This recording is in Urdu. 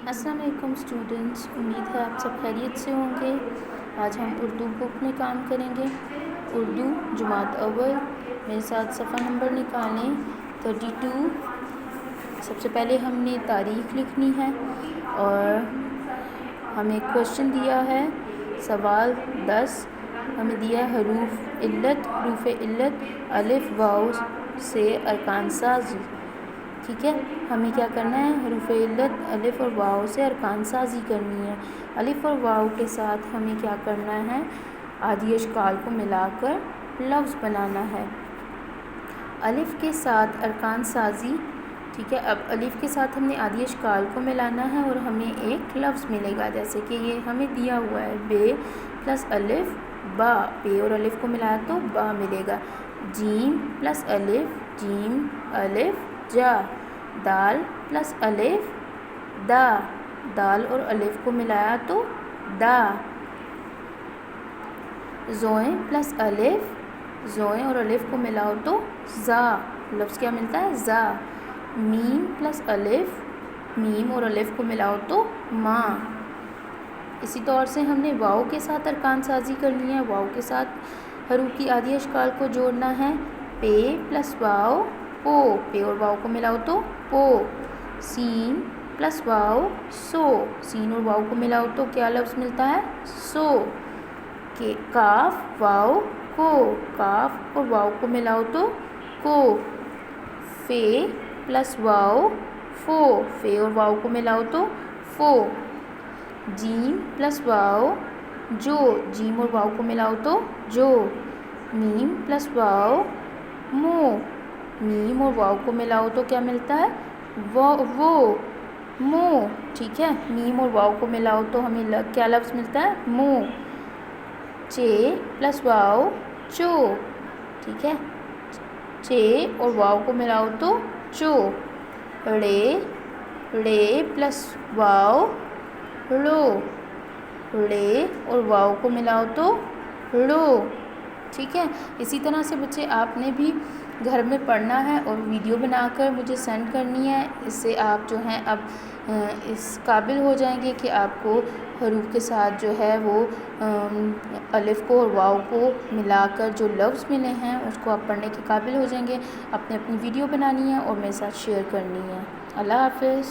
السلام علیکم اسٹوڈنٹس، امید ہے آپ سب خیریت سے ہوں گے۔ آج ہم اردو بک میں کام کریں گے۔ اردو جماعت اول، میرے ساتھ صفحہ نمبر نکالیں 32۔ سب سے پہلے ہم نے تاریخ لکھنی ہے اور ہمیں کوشچن دیا ہے سوال 10۔ ہمیں دیا حروف علت الف واو سے ارکان سازی۔ ٹھیک ہے، ہمیں کیا کرنا ہے؟ حروف علت الف اور واو سے ارکان سازی کرنی ہے۔ الف اور واو کے ساتھ ہمیں کیا کرنا ہے؟ آدھی اشکال کو ملا کر لفظ بنانا ہے۔ الف کے ساتھ ارکان سازی، ٹھیک ہے۔ اب الف کے ساتھ ہم نے آدھی اشکال کو ملانا ہے اور ہمیں ایک لفظ ملے گا، جیسے کہ یہ ہمیں دیا ہوا ہے بے پلس الف با، بے اور الف کو ملایا تو با ملے گا۔ جیم پلس الف جیم الف جا، دال پلس الف دا، دال اور الف کو ملایا تو دا۔ زوئیں پلس الف زوئیں اور الف کو ملاؤ تو زا، لفظ کیا ملتا ہے؟ زا۔ میم پلس الف میم اور الف کو ملاؤ تو ماں۔ اسی طور سے ہم نے واؤ کے ساتھ ارکان سازی کرنی ہے۔ واؤ کے ساتھ حروف کی آدھی اشکال کو جوڑنا ہے۔ پے پلس واؤ پو، پے اور واؤ کو ملاؤ تو پو۔ سین پلس واؤ سو، سین اور واؤ کو ملاؤ تو کیا لفظ ملتا ہے؟ سو۔ کاف واؤ کو، کاف اور واؤ کو ملاؤ تو کو۔ فے پلس واؤ فو، فے اور واؤ کو ملاؤ تو فو۔ جیم پلس واؤ جو، جیم اور واؤ کو ملاؤ تو جو۔ میم پلس واؤ مو، میم اور واؤ کو ملاؤ تو کیا ملتا ہے؟ وہ مو، ٹھیک ہے۔ میم اور واؤ کو ملاؤ تو ہمیں کیا لفظ ملتا ہے؟ مو۔ چے پلس واؤ چو، ٹھیک ہے۔ چے اور واؤ کو ملاؤ تو چو۔ رے پلس واؤ رو، رے اور واؤ کو ملاؤ تو رو، ٹھیک ہے۔ اسی طرح سے بچے آپ نے بھی گھر میں پڑھنا ہے اور ویڈیو بنا کر مجھے سینڈ کرنی ہے۔ اس سے آپ جو ہیں اب اس قابل ہو جائیں گے کہ آپ کو حروف کے ساتھ جو ہے وہ الف کو اور واؤ کو ملا کر جو لفظ ملے ہیں اس کو آپ پڑھنے کے قابل ہو جائیں گے۔ اپنی ویڈیو بنانی ہے اور میرے ساتھ شیئر کرنی ہے۔ اللہ حافظ۔